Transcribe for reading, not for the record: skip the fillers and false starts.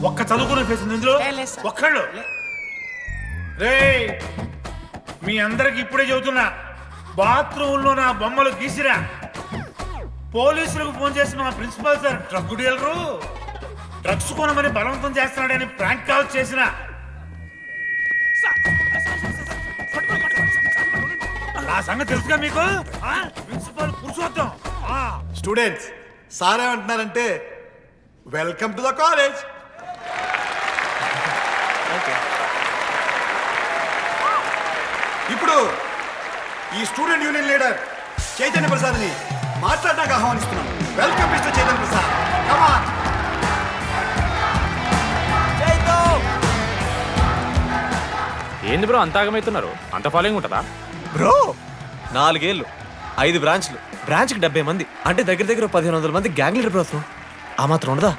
ఒక్క చదువుకునే ఫేస్ ఉంది ఇందులో ఒక్కళ్ళు. రే మీ అందరికి ఇప్పుడే చెబుతున్నా, బాత్రూంలో నా బొమ్మలు గీసిరా. పోలీసులకు ఫోన్ చేసి మా principal sir drug dealer drugs కొనమని బలవంతం చేస్తున్నాడని ప్రాంక్ కాల్ చేసిన. ఆ సంగతి తెలుసుగా మీకు? ప్రిన్సిపల్ పురుషోత్తం. స్టూడెంట్స్ సార్ ఏమంటున్నారంటే వెల్కమ్ టు ద కాలేజ్. ఇప్పుడు ఈ స్టూడెంట్ యూనియన్ లీడర్ చైతన్య ప్రసాద్ని మాట్లాడడానికి ఆహ్వానిస్తున్నాం. Welcome mister Chaitanya Prasad. Come on. ఏంది బ్రో అంత ఆగమవుతున్నారు? అంత ఫాలోయింగ్ ఉంటుందా బ్రో? 4 ఏళ్ళు 5 బ్రాంచ్లు, బ్రాంచ్కి 70 మంది అంటే దగ్గర దగ్గర 1500 మంది గ్యాంగ్ లీడర్ బ్రో. ఆ మాత్రం ఉండదా?